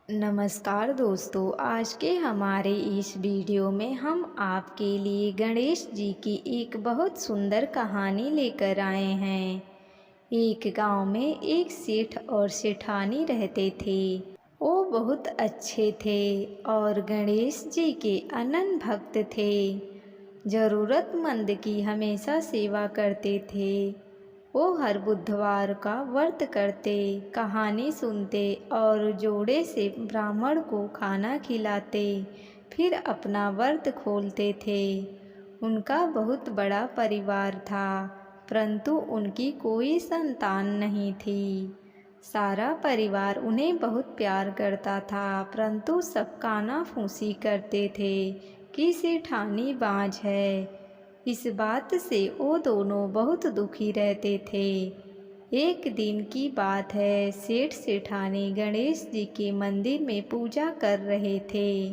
नमस्कार दोस्तों, आज के हमारे इस वीडियो में हम आपके लिए गणेश जी की एक बहुत सुंदर कहानी लेकर आए हैं। एक गांव में एक सेठ और सेठानी रहते थे। वो बहुत अच्छे थे और गणेश जी के अनन्य भक्त थे। ज़रूरतमंद की हमेशा सेवा करते थे। वो हर बुधवार का व्रत करते, कहानी सुनते और जोड़े से ब्राह्मण को खाना खिलाते, फिर अपना व्रत खोलते थे। उनका बहुत बड़ा परिवार था, परंतु उनकी कोई संतान नहीं थी। सारा परिवार उन्हें बहुत प्यार करता था, परंतु सब कानाफूसी करते थे कि सेठानी बाँझ है। इस बात से वो दोनों बहुत दुखी रहते थे। एक दिन की बात है, सेठ सेठानी गणेश जी के मंदिर में पूजा कर रहे थे।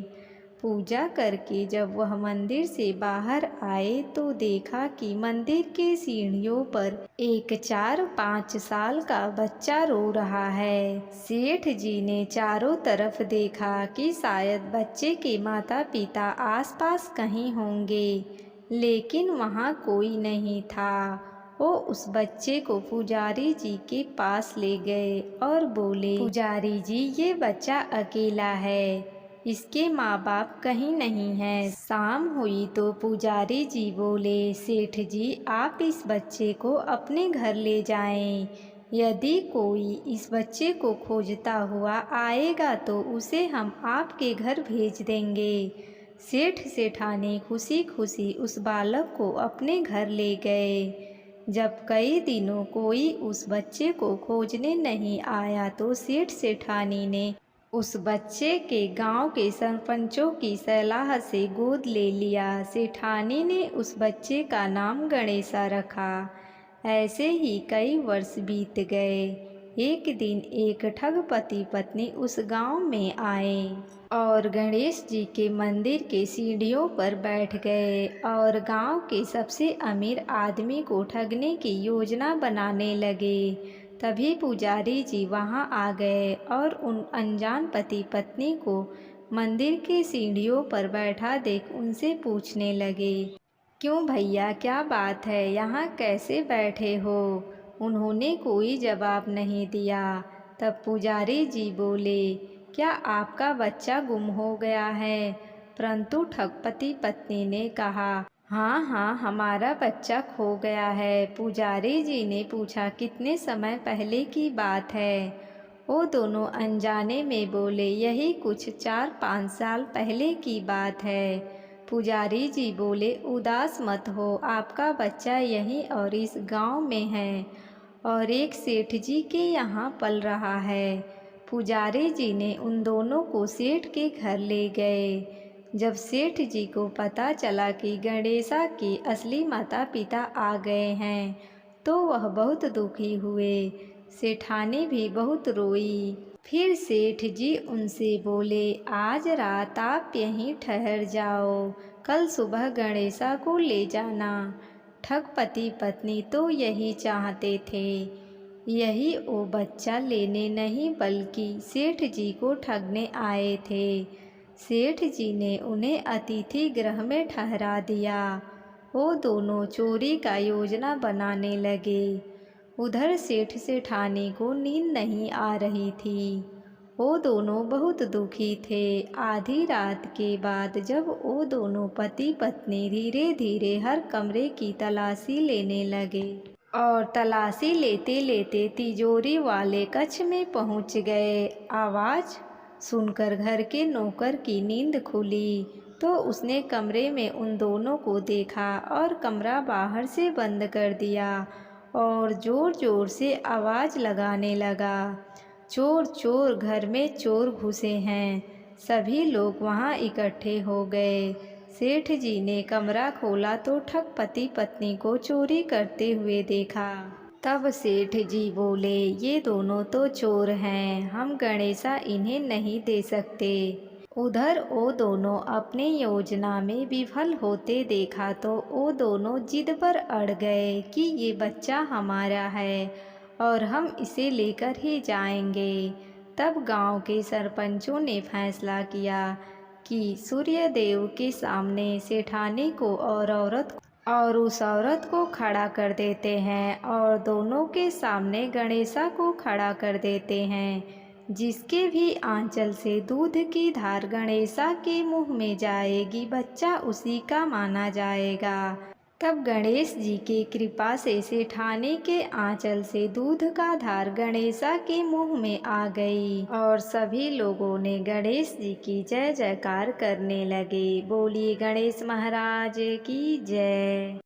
पूजा करके जब वह मंदिर से बाहर आए तो देखा कि मंदिर के सीढ़ियों पर एक 4-5 साल का बच्चा रो रहा है। सेठ जी ने चारों तरफ देखा कि शायद बच्चे के माता पिता आसपास कहीं होंगे, लेकिन वहाँ कोई नहीं था। वो उस बच्चे को पुजारी जी के पास ले गए और बोले, पुजारी जी, ये बच्चा अकेला है, इसके माँ बाप कहीं नहीं हैं। शाम हुई तो पुजारी जी बोले, सेठ जी, आप इस बच्चे को अपने घर ले जाएं। यदि कोई इस बच्चे को खोजता हुआ आएगा तो उसे हम आपके घर भेज देंगे। सेठ सेठानी खुशी खुशी उस बालक को अपने घर ले गए। जब कई दिनों कोई उस बच्चे को खोजने नहीं आया तो सेठ सेठानी ने उस बच्चे के गांव के सरपंचों की सलाह से गोद ले लिया। सेठानी ने उस बच्चे का नाम गणेशा रखा। ऐसे ही कई वर्ष बीत गए। एक दिन एक ठग पति पत्नी उस गांव में आए और गणेश जी के मंदिर के सीढ़ियों पर बैठ गए और गांव के सबसे अमीर आदमी को ठगने की योजना बनाने लगे। तभी पुजारी जी वहां आ गए और उन अनजान पति पत्नी को मंदिर के सीढ़ियों पर बैठा देख उनसे पूछने लगे, क्यों भैया, क्या बात है, यहाँ कैसे बैठे हो? उन्होंने कोई जवाब नहीं दिया। तब पुजारी जी बोले, क्या आपका बच्चा गुम हो गया है? परंतु ठगपति पत्नी ने कहा, हाँ हाँ, हमारा बच्चा खो गया है। पुजारी जी ने पूछा, कितने समय पहले की बात है? वो दोनों अनजाने में बोले, यही कुछ 4-5 साल पहले की बात है। पुजारी जी बोले, उदास मत हो, आपका बच्चा यहीं और इस गांव में है और एक सेठ जी के यहाँ पल रहा है। पुजारी जी ने उन दोनों को सेठ के घर ले गए। जब सेठ जी को पता चला कि गणेशा के असली माता पिता आ गए हैं तो वह बहुत दुखी हुए। सेठानी भी बहुत रोई। फिर सेठ जी उनसे बोले, आज रात आप यहीं ठहर जाओ, कल सुबह गणेशा को ले जाना। ठगपति पत्नी तो यही चाहते थे। यही वो बच्चा लेने नहीं बल्कि सेठ जी को ठगने आए थे। सेठ जी ने उन्हें अतिथि गृह में ठहरा दिया। वो दोनों चोरी का योजना बनाने लगे। उधर सेठ सेठानी को नींद नहीं आ रही थी। वो दोनों बहुत दुखी थे। आधी रात के बाद जब वो दोनों पति पत्नी धीरे धीरे हर कमरे की तलाशी लेने लगे और तलाशी लेते लेते तिजोरी वाले कक्ष में पहुंच गए, आवाज़ सुनकर घर के नौकर की नींद खुली तो उसने कमरे में उन दोनों को देखा और कमरा बाहर से बंद कर दिया और ज़ोर ज़ोर से आवाज़ लगाने लगा, चोर चोर, घर में चोर घुसे हैं। सभी लोग वहां इकट्ठे हो गए। सेठ जी ने कमरा खोला तो ठगपति पत्नी को चोरी करते हुए देखा। तब सेठ जी बोले, ये दोनों तो चोर हैं, हम गणेशा इन्हें नहीं दे सकते। उधर वो दोनों अपने योजना में विफल होते देखा तो वो दोनों जिद पर अड़ गए कि ये बच्चा हमारा है और हम इसे लेकर ही जाएंगे। तब गांव के सरपंचों ने फैसला किया कि सूर्यदेव के सामने सेठानी को और उस औरत को खड़ा कर देते हैं और दोनों के सामने गणेशा को खड़ा कर देते हैं। जिसके भी आंचल से दूध की धार गणेशा के मुंह में जाएगी, बच्चा उसी का माना जाएगा। तब गणेश जी की कृपा से सेठानी के आंचल से दूध का धार गणेशा के मुंह में आ गई और सभी लोगों ने गणेश जी की जय जयकार करने लगे। बोलिए गणेश महाराज की जय।